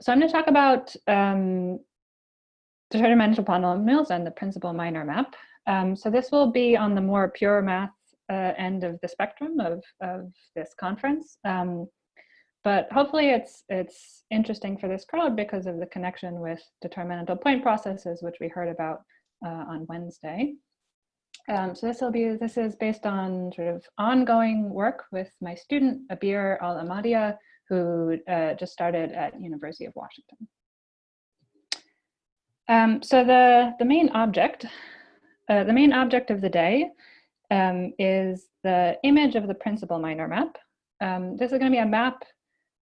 So I'm going to talk about determinantal polynomials and the principal minor map. So this will be on the more pure math end of the spectrum of this conference. But hopefully it's interesting for this crowd because of the connection with determinantal point processes, which we heard about on Wednesday. So this is based on sort of ongoing work with my student Abir Al-Ahmadiyya, who just started at University of Washington. So the main object of the day is the image of the principal minor map. This is going to be a map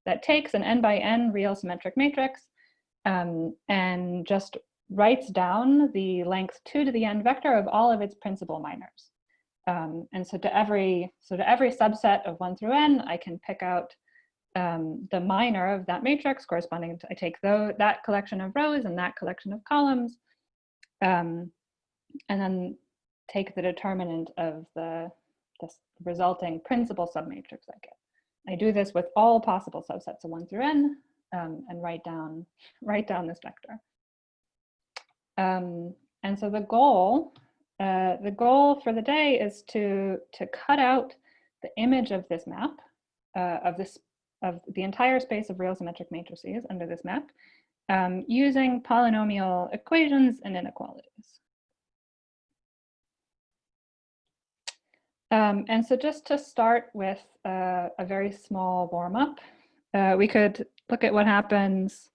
that takes an n by n real symmetric matrix and just writes down the length 2 to the n vector of all of its principal minors. And so to every subset of 1 through n, I can pick out the minor of that matrix corresponding to, I take that collection of rows and that collection of columns, and then take the determinant of the resulting principal submatrix I get. I do this with all possible subsets of 1 through n and write down this vector. And so the goal for the day is to cut out the image of this map of the entire space of real symmetric matrices under this map using polynomial equations and inequalities. And so just to start with a very small warm-up, we could look at what happens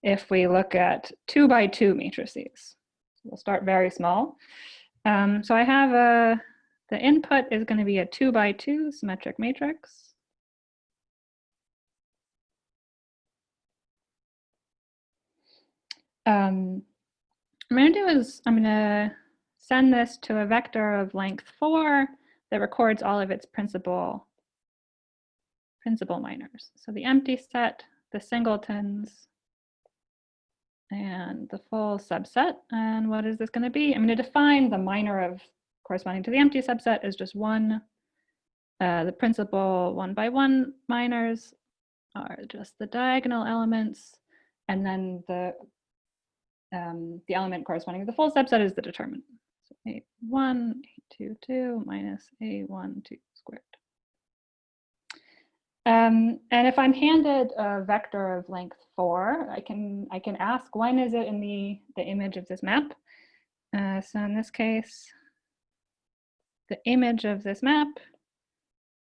if we look at 2 by 2 matrices. We'll start very small. So I have the input is going to be a 2 by 2 symmetric matrix. What I'm going to do is I'm going to send this to a vector of length 4 that records all of its principal minors. So the empty set, the singletons, and the full subset. And what is this going to be? I'm going to define the minor of corresponding to the empty subset as just 1. The principal 1 by 1 minors are just the diagonal elements, and then the element corresponding to the full subset is the determinant. So A1, A22 minus A12 squared. And if I'm handed a vector of length 4, I can ask when is it in the image of this map. So in this case, the image of this map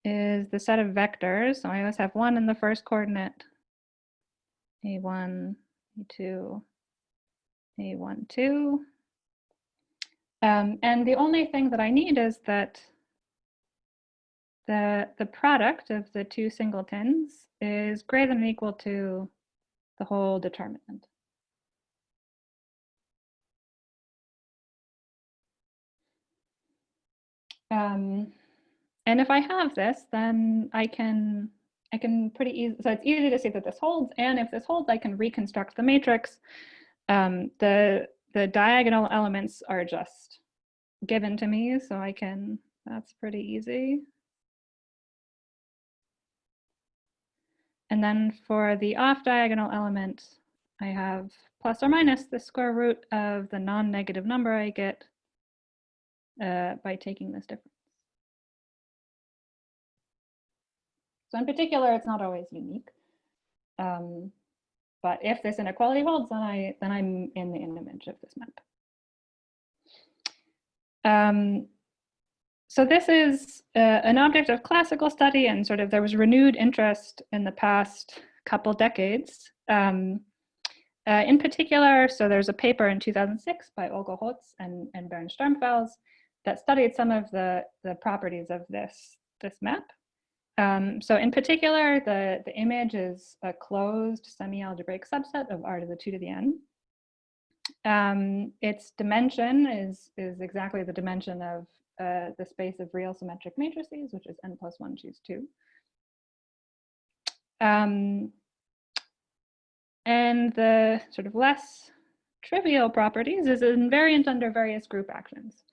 is the set of vectors. So I always have 1 in the first coordinate, A1, A2, A12. And the only thing that I need is that the product of the 2 singletons is greater than or equal to the whole determinant. And if I have this, then I can pretty easy. So it's easy to see that this holds. And if this holds, I can reconstruct the matrix. The diagonal elements are just given to me, so I can. That's pretty easy. And then for the off-diagonal element, I have plus or minus the square root of the non-negative number I get by taking this difference. So in particular, it's not always unique. But if this inequality holds, then I'm in the image of this map. So this is an object of classical study, and sort of there was renewed interest in the past couple decades. In particular, so there's a paper in 2006 by Olga Holz and Bernd Sturmfels that studied some of the properties of this map. So in particular, the image is a closed semi-algebraic subset of R to the 2 to the n. Its dimension is exactly the dimension of the space of real symmetric matrices, which is n plus 1 choose 2. And the sort of less trivial properties is invariant under various group actions.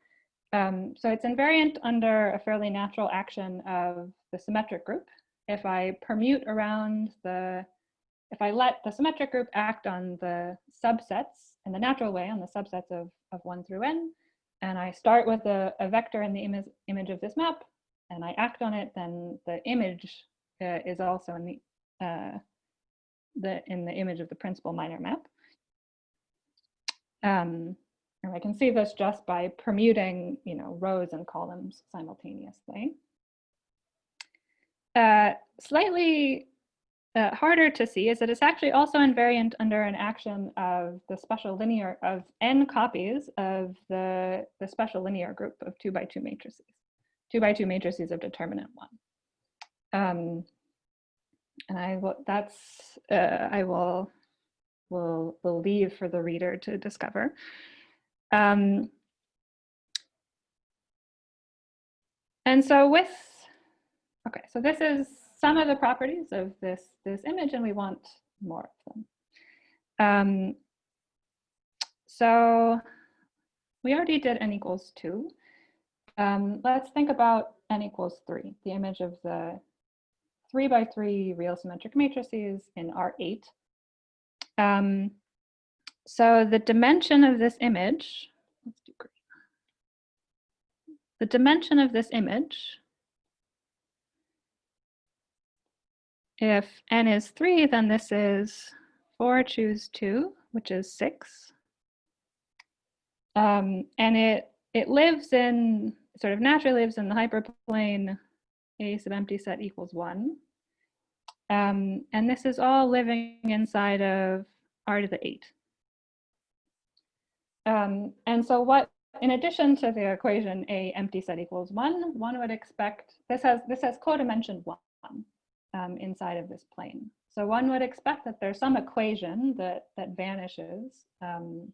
So it's invariant under a fairly natural action of the symmetric group. If I permute around the if I let the symmetric group act on the subsets in the natural way, on the subsets of 1 through n, and I start with a vector in the image of this map, and I act on it, then the image is also in the image of the principal minor map. And I can see this just by permuting, rows and columns simultaneously. Slightly harder to see is that it's actually also invariant under an action of the special linear of n copies of the special linear group of 2 by 2 matrices, 2 by 2 matrices of determinant 1. And I will leave for the reader to discover. And so so this is some of the properties of this image, and we want more of them. So we already did n equals 2. Let's think about n equals 3, the image of the 3 by 3 real symmetric matrices in R8. So the dimension of this image, let's do green. The dimension of this image, if n is 3, then this is 4 choose 2, which is 6. And it lives in, sort of naturally lives in the hyperplane A sub empty set equals 1. And this is all living inside of R to the 8. And so what, in addition to the equation A empty set equals 1, one would expect, this has codimension 1 inside of this plane. So one would expect that there's some equation that vanishes on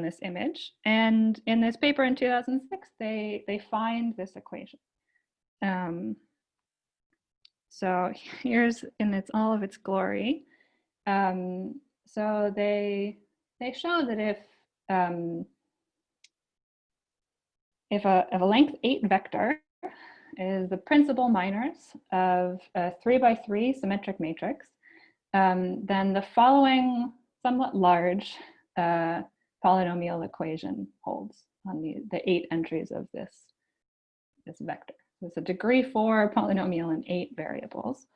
this image. And in this paper in 2006, they find this equation. So here's in all of its glory. So they show that if a length 8 vector is the principal minors of a 3 by 3 symmetric matrix, then the following somewhat large polynomial equation holds on the 8 entries of this vector. So it's a degree 4 polynomial in 8 variables.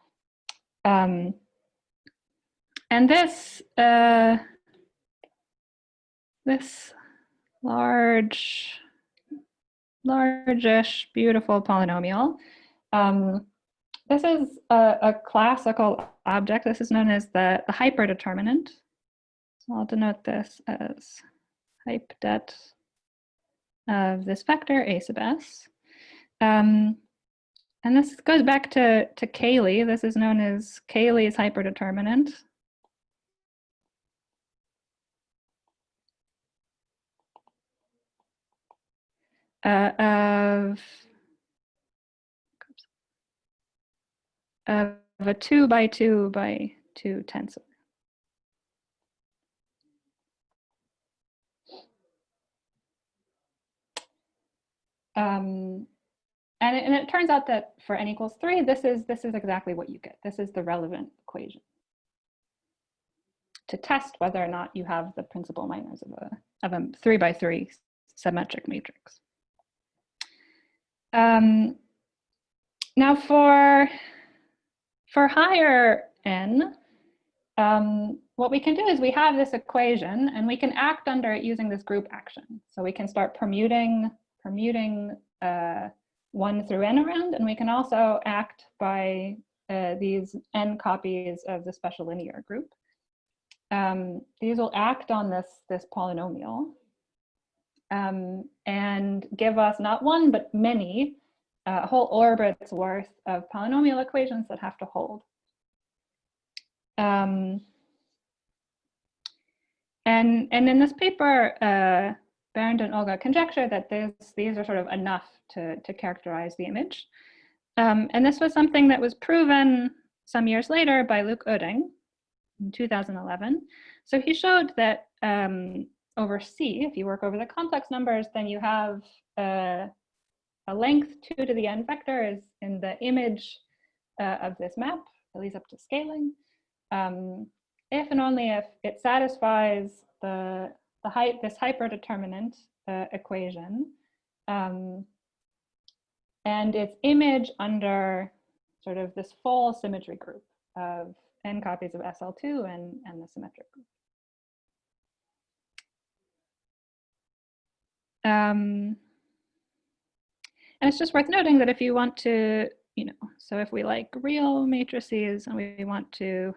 And this largish, beautiful polynomial. This is a classical object. This is known as the hyperdeterminant. So I'll denote this as hypdet of this vector A sub s. And this goes back to Cayley. This is known as Cayley's hyperdeterminant. Of a 2 by 2 by 2 tensor. And it turns out that for n equals 3, this is exactly what you get. This is the relevant equation to test whether or not you have the principal minors of a 3 by 3 symmetric matrix. Now for higher n, what we can do is we have this equation and we can act under it using this group action. So we can start permuting 1 through n around, and we can also act by these n copies of the special linear group. These will act on this polynomial and give us not one, but many whole orbits worth of polynomial equations that have to hold. And in this paper, Bernd and Olga conjecture that these are sort of enough to characterize the image. And this was something that was proven some years later by Luc Oding in 2011. So he showed that over C, if you work over the complex numbers, then you have a length 2 to the n vector is in the image of this map at least up to scaling, if and only if it satisfies this hyperdeterminant equation and its image under sort of this full symmetry group of n copies of SL2 and the symmetric group. And it's just worth noting that if you want to, so if we like real matrices and we want to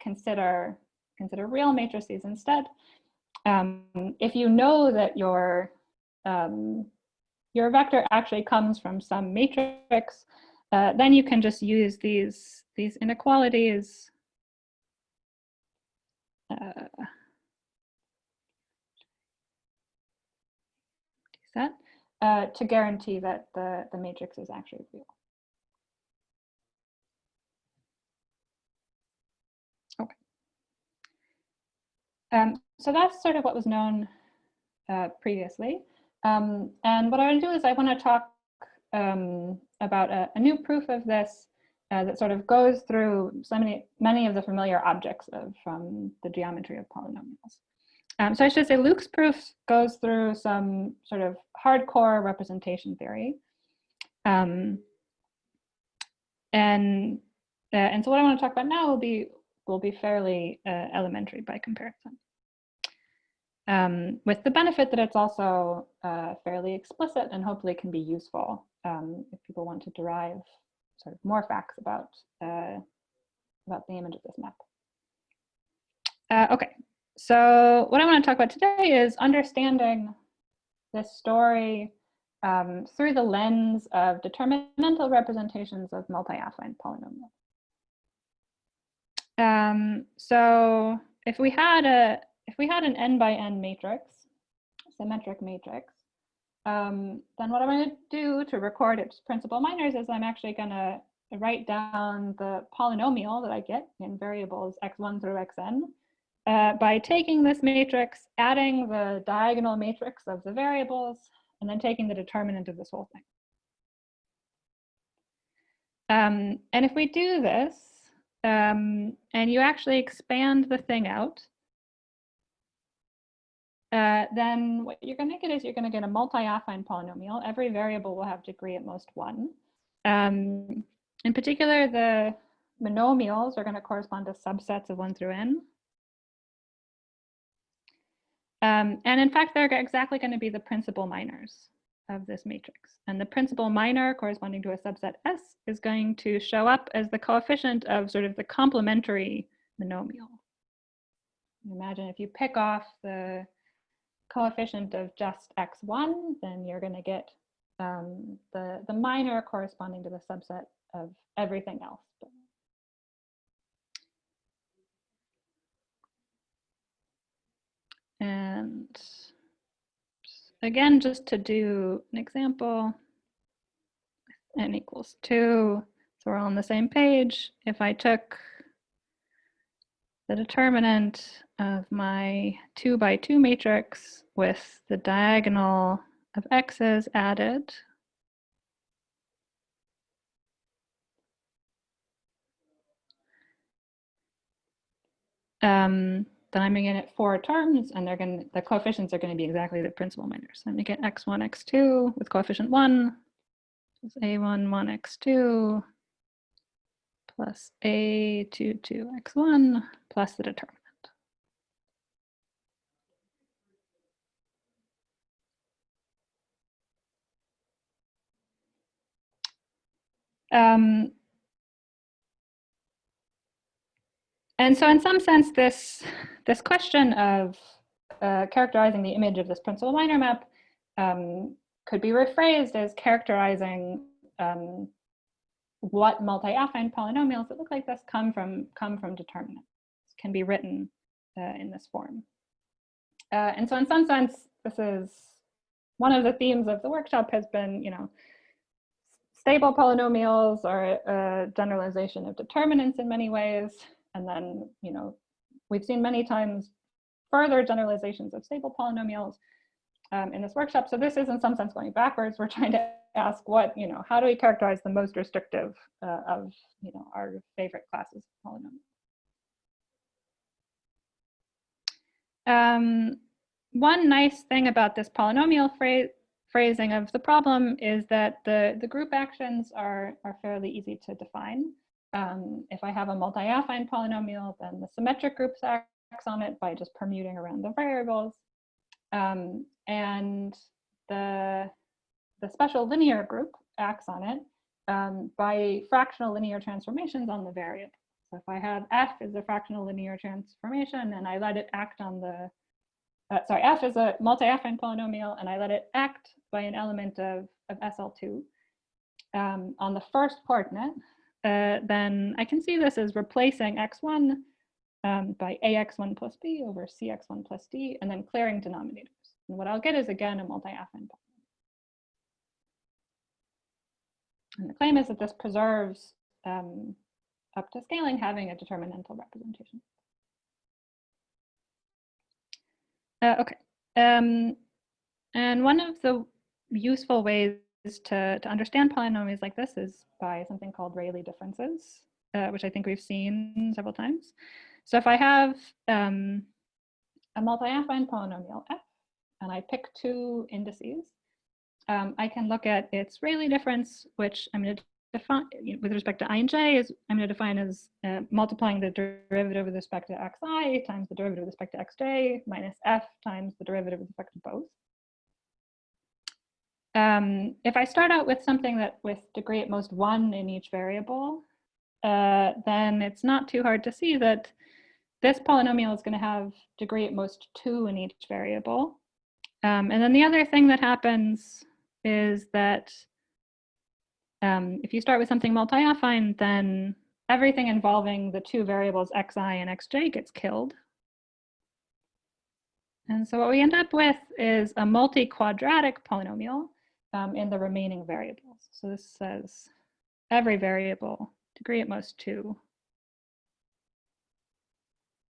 consider real matrices instead, if you know that your vector actually comes from some matrix, then you can just use these inequalities to guarantee that the matrix is actually real. Okay. So that's sort of what was known previously. And what I want to do is I want to talk about a new proof of this that sort of goes through many of the familiar objects from the geometry of polynomials. So I should say Luke's proof goes through some sort of hardcore representation theory. And so what I want to talk about now will be fairly elementary by comparison. With the benefit that it's also fairly explicit and hopefully can be useful if people want to derive sort of more facts about the image of this map. Okay, so what I want to talk about today is understanding this story through the lens of determinantal representations of multi-affine polynomials. So if we had an n by n matrix, symmetric matrix, then what I'm going to do to record its principal minors is I'm actually going to write down the polynomial that I get in variables x1 through xn by taking this matrix, adding the diagonal matrix of the variables, and then taking the determinant of this whole thing. And if we do this, and you actually expand the thing out, then what you're going to get is you're going to get a multi-affine polynomial. Every variable will have degree at most 1. In particular, the monomials are going to correspond to subsets of 1 through n. And in fact, they're exactly going to be the principal minors of this matrix. And the principal minor corresponding to a subset S is going to show up as the coefficient of sort of the complementary monomial. Imagine if you pick off the coefficient of just x1, then you're going to get the minor corresponding to the subset of everything else. And again, just to do an example, n equals 2, so we're all on the same page. If I took the determinant of my 2 by 2 matrix with the diagonal of x's added, then I'm going to get 4 terms, and the coefficients are going to be exactly the principal minors. So I'm going to get x1, x2 with coefficient 1, plus a1, 1, x2, plus a2, 2, x1, plus the determinant. And so in some sense, this question of characterizing the image of this principal minor map could be rephrased as characterizing what multi-affine polynomials that look like this come from determinants, can be written in this form. And so in some sense, this is one of the themes of the workshop has been, stable polynomials are a generalization of determinants in many ways. And then, we've seen many times further generalizations of stable polynomials in this workshop. So this is in some sense going backwards. We're trying to ask what, how do we characterize the most restrictive of, our favorite classes of polynomials. One nice thing about this polynomial phrasing of the problem is that the group actions are fairly easy to define. If I have a multi-affine polynomial, then the symmetric group acts on it by just permuting around the variables. And the special linear group acts on it by fractional linear transformations on the variable. So if I have f is a fractional linear transformation and I let it act on the, f is a multi-affine polynomial and I let it act by an element of SL2 on the first coordinate, then I can see this as replacing x1 by ax1 plus b over cx1 plus d, and then clearing denominators. And what I'll get is, again, a multi-affine polynomial. And the claim is that this preserves, up to scaling, having a determinantal representation. Okay. And one of the useful ways to understand polynomials like this is by something called Rayleigh differences, which I think we've seen several times. So if I have a multi-affine polynomial f, and I pick two indices, I can look at its Rayleigh difference, which I'm going to define with respect to I and j, I'm going to define as multiplying the derivative with respect to xi times the derivative with respect to xj minus f times the derivative with respect to both. If I start out with something that with degree at most 1 in each variable, then it's not too hard to see that this polynomial is going to have degree at most 2 in each variable. And then the other thing that happens is that if you start with something multi-affine, then everything involving the two variables xi and xj gets killed. And so what we end up with is a multi-quadratic polynomial in the remaining variables. So this says every variable, degree at most 2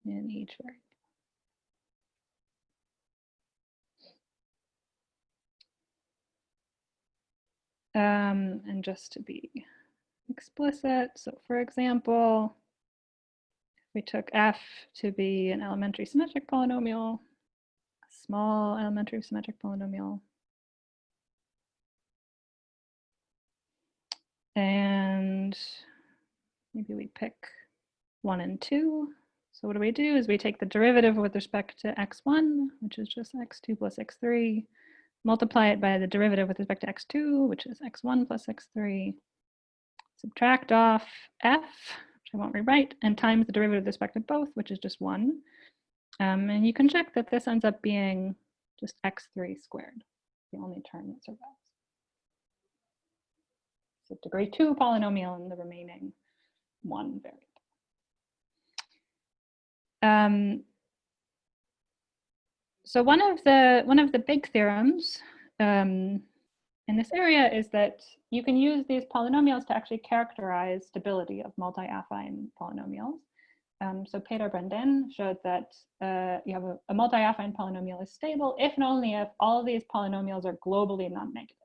in each variable. And just to be explicit, so for example, if we took f to be an elementary symmetric polynomial, a small elementary symmetric polynomial, and maybe we pick 1 and 2. So what do? Is we take the derivative with respect to x1, which is just x2 plus x3, multiply it by the derivative with respect to x2, which is x1 plus x3, subtract off f, which I won't rewrite, and times the derivative with respect to both, which is just 1. And you can check that this ends up being just x3 squared, the only term that survives. So degree 2 polynomial in the remaining 1 variable. So one of the big theorems in this area is that you can use these polynomials to actually characterize stability of multi-affine polynomials. So Peter Brandin showed that you have a multi-affine polynomial is stable if and only if all of these polynomials are globally non-negative.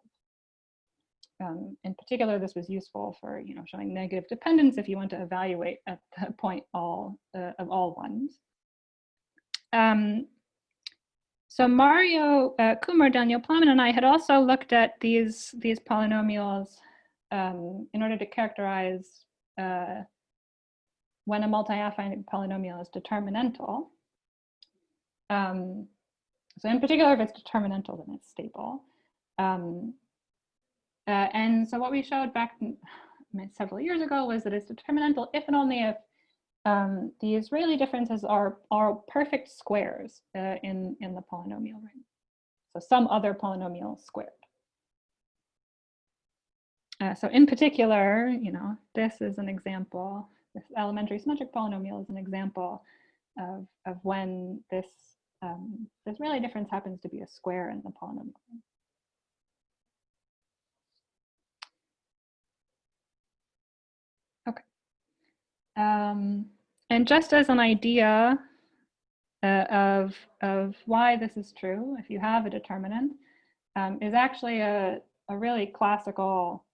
In particular, this was useful for showing negative dependence if you want to evaluate at the point of all ones. So Mario Kumar, Daniel Plowman, and I had also looked at these polynomials in order to characterize when a multi-affine polynomial is determinantal. So in particular, if it's determinantal, then it's stable. And so what we showed back several years ago was that it's determinantal if and only if these Rayleigh differences are perfect squares in the polynomial ring. So some other polynomial squared. So in particular, this is an example. This elementary symmetric polynomial is an example of when this Rayleigh difference happens to be a square in the polynomial ring. Okay. And just as an idea of why this is true, if you have a determinant, is actually a a really classical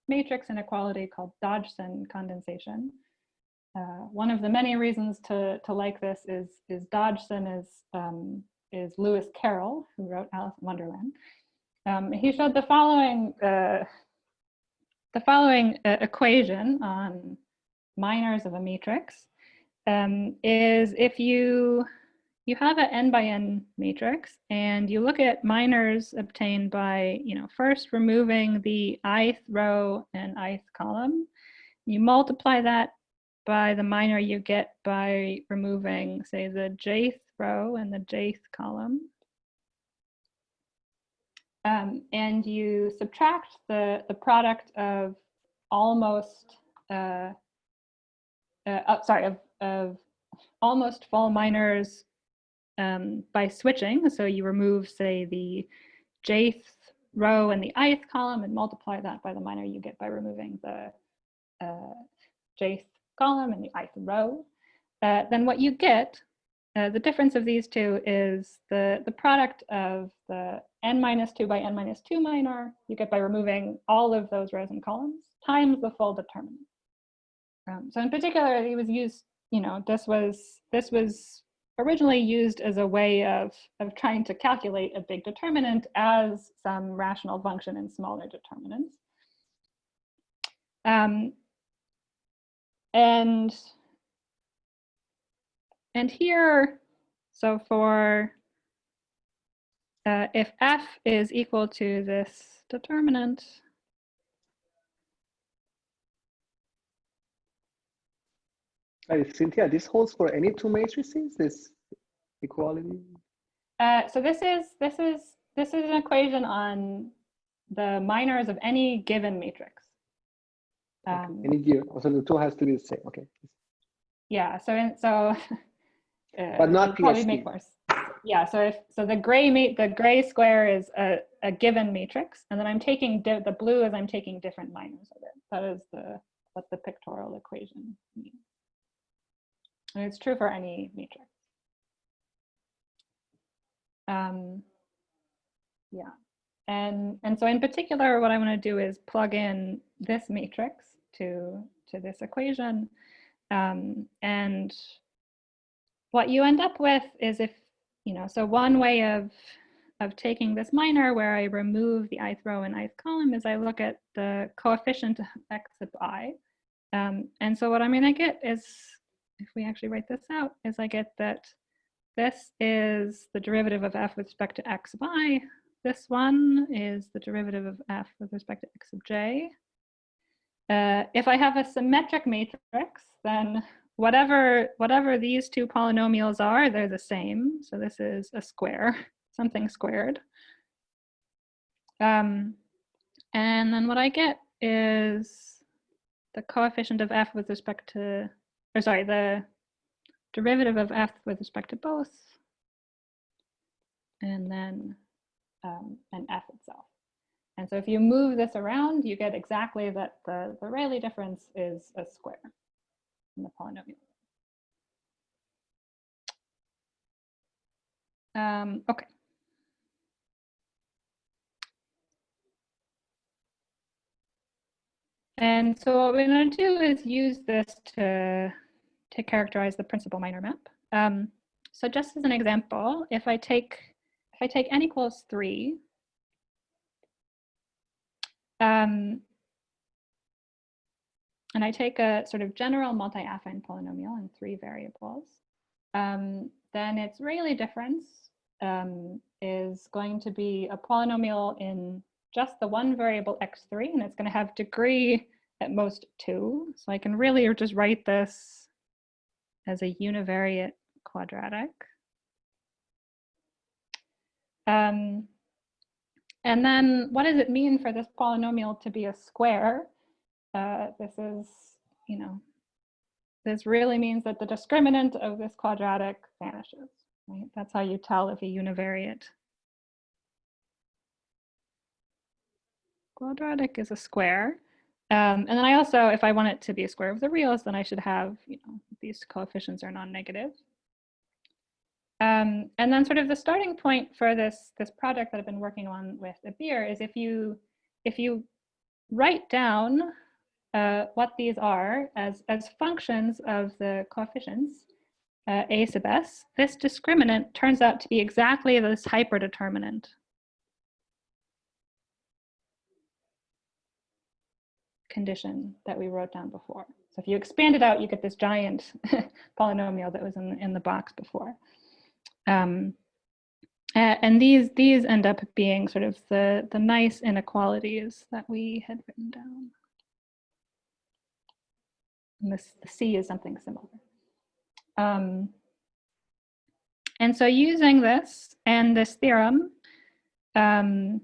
matrix inequality called Dodgson condensation. One of the many reasons to like this is Dodgson is Lewis Carroll, who wrote Alice in Wonderland. He showed the following equation on minors of a matrix. Is if you have an n by n matrix and you look at minors obtained by, first removing the ith row and ith column, you multiply that by the minor you get by removing, say, the jth row and the jth column. And you subtract the product of almost, of almost full minors by switching. So you remove, say, the jth row and the ith column and multiply that by the minor you get by removing the jth column and the ith row. Then what you get, the difference of these two is the product of the n-2 by n-2 minor you get by removing all of those rows and columns times the full determinant. So in particular, it was used, this was originally used as a way of trying to calculate a big determinant as some rational function in smaller determinants. And here, so for if f is equal to this determinant, Cynthia, this holds for any two matrices, this equality? So this is an equation on the minors of any given matrix. Any given, so the two has to be the same. Okay. Yeah. But not probably PSD. make more. Yeah. So the gray square is a given matrix, and then I'm taking the blue as I'm taking different minors of it. That is what the pictorial equation means. And it's true for any matrix. Yeah, and so in particular, what I want to do is plug in this matrix to this equation, and what you end up with is so one way of taking this minor where I remove the ith row and ith column is I look at the coefficient of x sub I, and so what I'm going to get is, if we actually write this out, is I get that this is the derivative of f with respect to x sub I. This one is the derivative of f with respect to x sub j. If I have a symmetric matrix, then whatever these two polynomials are, they're the same. So this is a square, something squared. And then what I get is the coefficient of f with respect to, the derivative of f with respect to both, and then an f itself. And so if you move this around, you get exactly that the Rayleigh difference is a square in the polynomial. Okay. And so what we're going to do is use this to characterize the principal minor map. So just as an example, if I take n equals 3, and I take a sort of general multi-affine polynomial in 3 variables, then its Rayleigh difference is going to be a polynomial in just the one variable x3, and it's going to have degree at most 2. So I can really just write this as a univariate quadratic. And then what does it mean for this polynomial to be a square? This is, this really means that the discriminant of this quadratic vanishes, right? That's how you tell if a univariate quadratic is a square. And then I also, if I want it to be a square of the reals, then I should have, these coefficients are non-negative. And then sort of the starting point for this project that I've been working on with Abir is if you write down what these are as functions of the coefficients a sub s, this discriminant turns out to be exactly this hyperdeterminant condition that we wrote down before. So if you expand it out, you get this giant polynomial that was in the box before. And these end up being sort of the nice inequalities that we had written down. And the C is something similar. And so using this and this theorem, and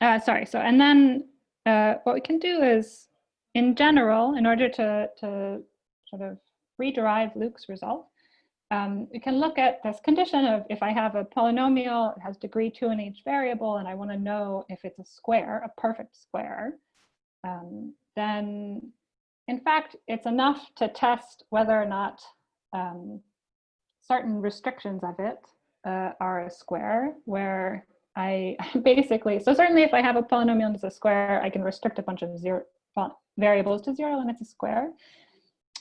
then what we can do is, in general, in order to sort of rederive Luke's result, we can look at this condition of if I have a polynomial, it has degree 2 in each variable, and I want to know if it's a square, a perfect square, then in fact, it's enough to test whether or not certain restrictions of it are a square, where I basically, so certainly if I have a polynomial and it's a square, I can restrict a bunch of variables to 0 and it's a square.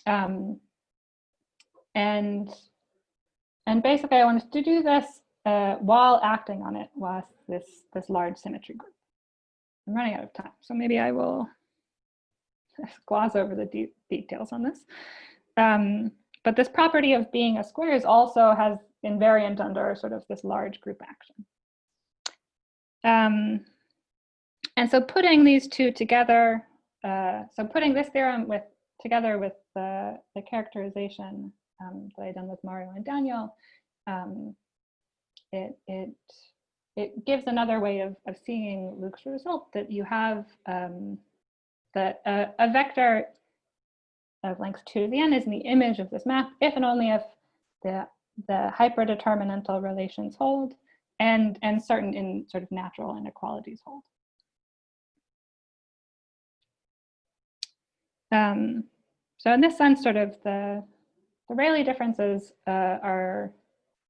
And basically I wanted to do this while acting on it with this large symmetry group. I'm running out of time, so maybe I will gloss over the details on this. But this property of being a square is also has invariant under sort of this large group action. And so putting these two together, so putting this theorem together with the characterization that I've done with Mario and Daniel, it gives another way of seeing Luke's result, that you have that a vector of length 2 to the n is in the image of this map if and only if the hyperdeterminantal relations hold and certain in sort of natural inequalities hold. So in this sense, sort of the Rayleigh differences are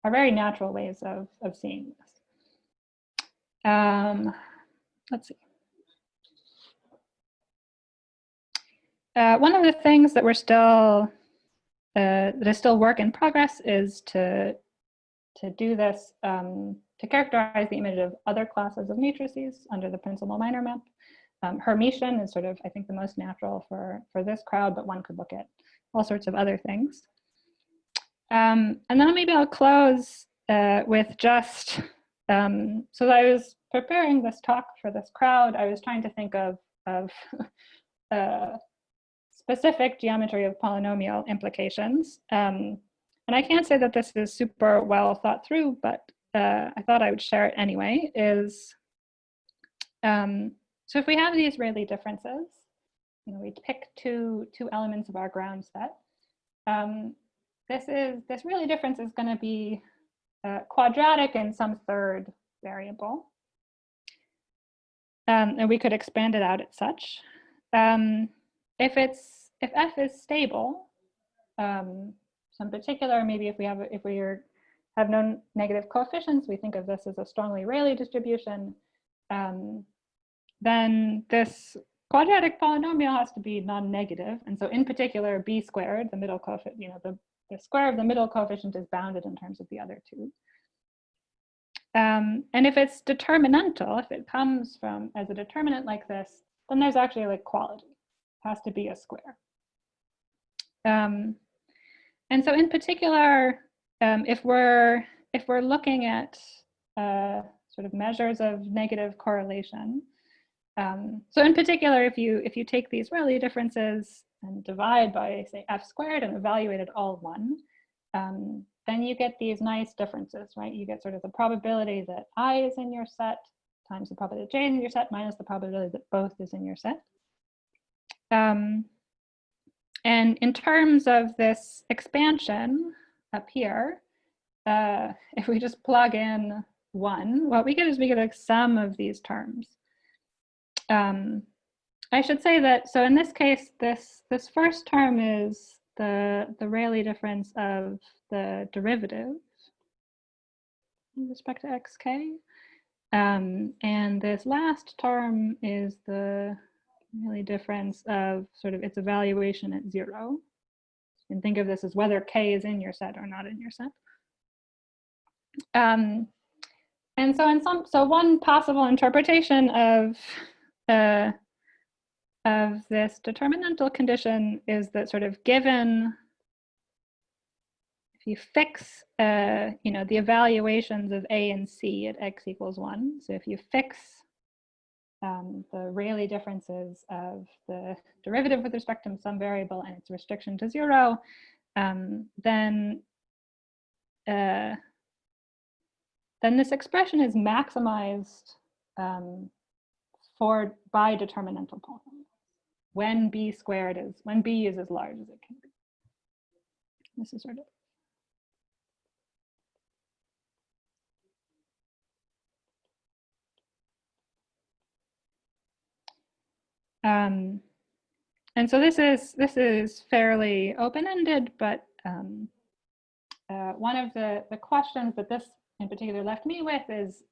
very natural ways of seeing this. Let's see. One of the things that we're still that is still work in progress is to do this to characterize the image of other classes of matrices under the principal minor map. Hermitian is sort of, I think, the most natural for this crowd, but one could look at all sorts of other things. And then maybe I'll close with just, so I was preparing this talk for this crowd, I was trying to think of specific geometry of polynomial implications. And I can't say that this is super well thought through, but I thought I would share it anyway, is, so if we have these Rayleigh differences, you know, we pick two elements of our ground set. This Rayleigh difference is going to be quadratic in some third variable. And we could expand it out as such. If f is stable, so in particular, maybe if we have no negative coefficients, we think of this as a strongly Rayleigh distribution, then this quadratic polynomial has to be non-negative. And so in particular, b squared, the middle coefficient, you know, the square of the middle coefficient is bounded in terms of the other two. And if it's determinantal, if it comes from as a determinant like this, then there's actually like quality. It has to be a square. And so in particular, if we're looking at sort of measures of negative correlation, so in particular, if you take these Rayleigh differences and divide by, say, f squared and evaluate it all 1, then you get these nice differences, right? You get sort of the probability that I is in your set times the probability that J is in your set minus the probability that both is in your set. And in terms of this expansion up here, if we just plug in 1, what we get is we get a sum of these terms. I should say that, so in this case, this first term is the Rayleigh difference of the derivative. with respect to xk. And this last term is the Rayleigh difference of sort of its evaluation at 0. You can think of this as whether k is in your set or not in your set. And so one possible interpretation of this determinantal condition is that sort of given, if you fix the evaluations of a and c at x equals 1, so if you fix the Rayleigh differences of the derivative with respect to some variable and its restriction to 0, then this expression is maximized by determinantal polynomials when b is as large as it can be. This is sort of and so this is fairly open-ended, but one of the questions that this in particular left me with is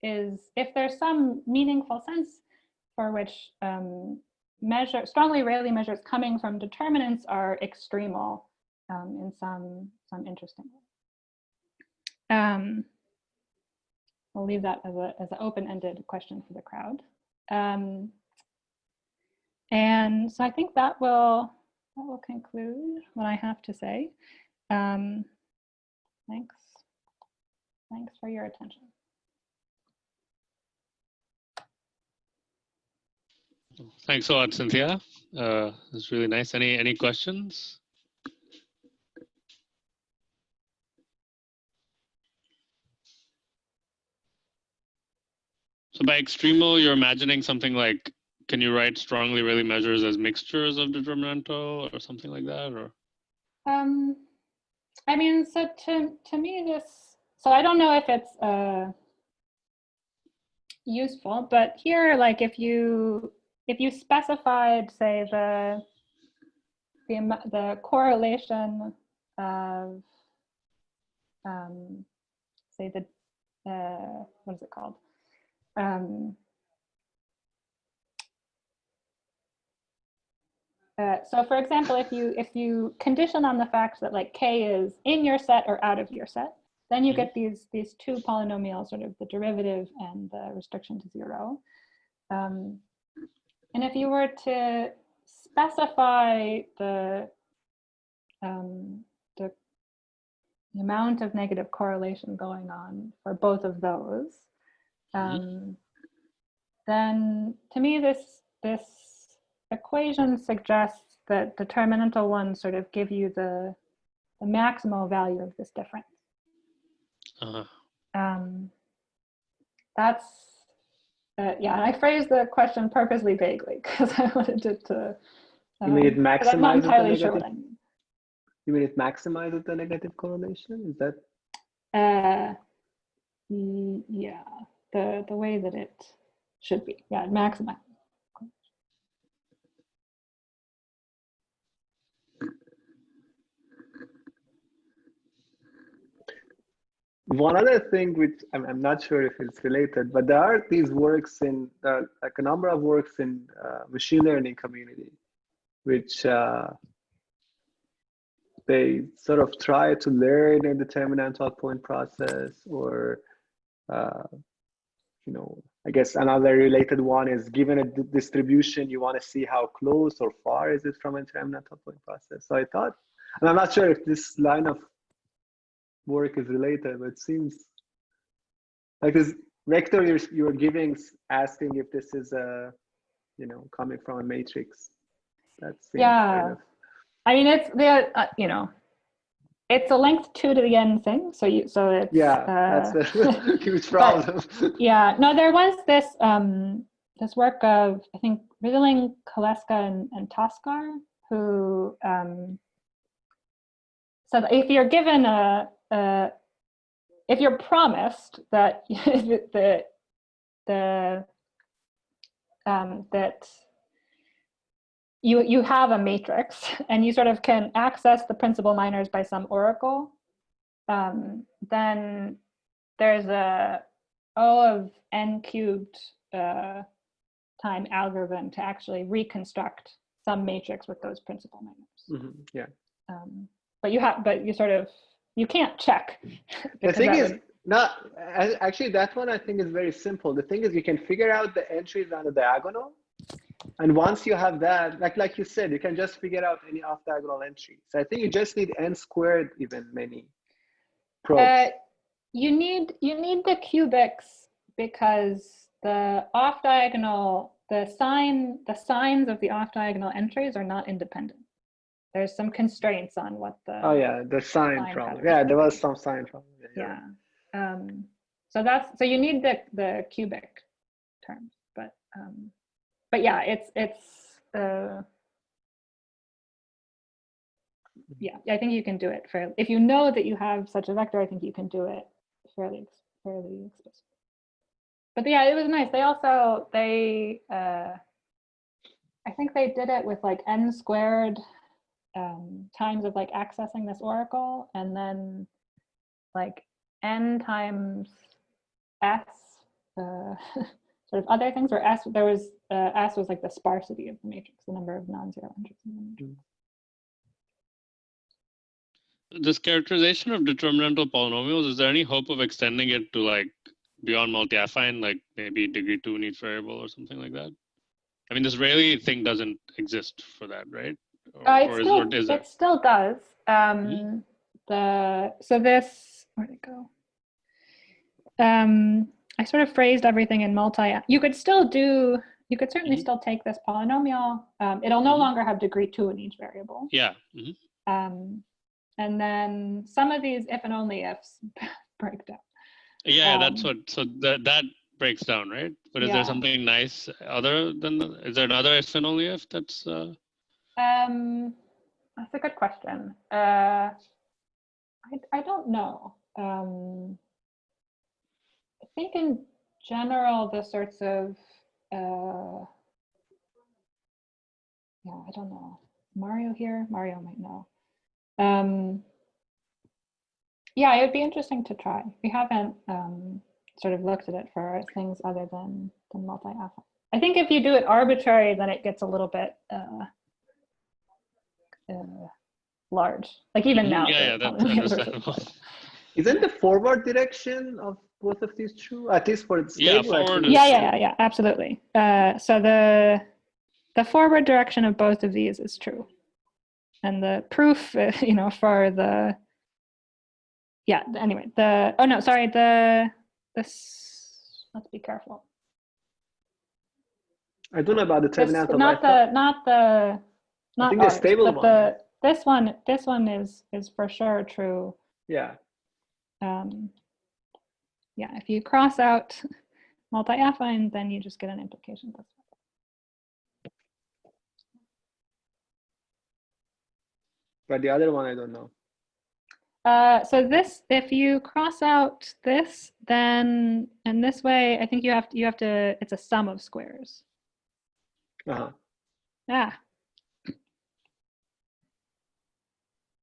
if there's some meaningful sense for which strongly Rayleigh measures coming from determinants are extremal in some interesting way. I'll leave that as an open-ended question for the crowd. And so I think that will conclude what I have to say. Thanks for your attention. Thanks a lot, Cynthia. It's really nice. Any questions? So by extremal, you're imagining something like, can you write strongly Rayleigh measures as mixtures of determinantal or something like that, or? I mean, so to me so I don't know if it's useful, but here, like if you specified, say, the correlation of say what is it called? So for example, if you condition on the fact that like k is in your set or out of your set, then you get these two polynomials, sort of the derivative and the restriction to 0. And if you were to specify the amount of negative correlation going on for both of those, then to me this equation suggests that determinantal ones sort of give you the maximal value of this difference. That's yeah. I phrased the question purposely vaguely because I wanted it to. You mean it maximizes I'm not entirely the sure negative? what I mean. You mean it maximizes the negative correlation? Is that? Yeah, the way that it should be. Yeah, it maximizes. One other thing which I'm not sure if it's related, but there are these works like a number of works in machine learning community, which they sort of try to learn a determinantal point process, or I guess another related one is, given a distribution, you want to see how close or far is it from a determinantal point process. So I thought, and I'm not sure if this line of work is related, but it seems like this vector you're giving, asking if this is coming from a matrix. That seems kind of. I mean, it's it's a length 2 to the n thing. So it's that's a huge problem. Yeah, no, there was this this work of, I think, Rayleigh, Koleska, and Toskar, who said if you're given if you're promised that that you have a matrix and you sort of can access the principal minors by some oracle, then there's a O of n cubed time algorithm to actually reconstruct some matrix with those principal minors. Yeah. But you can't check. The thing is, actually that one I think is very simple. The thing is you can figure out the entries on the diagonal. And once you have that, like you said, you can just figure out any off-diagonal entry. So I think you just need n squared even many probes. You need the cubics because the off-diagonal, the signs of the off-diagonal entries are not independent. There's some constraints on what the The sign problem. Yeah, there was some sign problem. Yeah. So you need the cubic terms, but yeah, yeah, I think you can do it fairly. If you know that you have such a vector, I think you can do it fairly explicitly. But yeah, it was nice. I think they did it with like n squared times of like accessing this oracle, and then like n times s sort of other things, where s was like the sparsity of the matrix, the number of non-zero entries in the matrix. This characterization of determinantal polynomials, is there any hope of extending it to like beyond multi-affine, like maybe degree 2 in each variable or something like that? I mean, this Rayleigh thing doesn't exist for that, right? It still does. So this, where'd it go? I sort of phrased everything in you could certainly still take this polynomial. It'll no longer have degree 2 in each variable. Yeah. And then some of these if and only ifs break down. Yeah, that's what, so that breaks down, right? But is there something nice other than is there another if and only if that's? That's a good question. I don't know. I think in general, the sorts of, I don't know. Mario here? Mario might know. Yeah, it would be interesting to try. We haven't sort of looked at it for things other than multi-affine. I think if you do it arbitrary, then it gets a little bit large. Like even now. Yeah, that's understandable. Isn't the forward direction of both of these true? At least for its stable. Yeah, forward. Yeah, absolutely. So the forward direction of both of these is true, and the proof, for the anyway, let's be careful. I don't know about the determinantal. Not I think the stable one. This one is for sure true. Yeah. Yeah, if you cross out multi-affine, then you just get an implication this way. But the other one, I don't know. So this, if you cross out this, then in this way, I think you have to. It's a sum of squares. Uh-huh. Ah,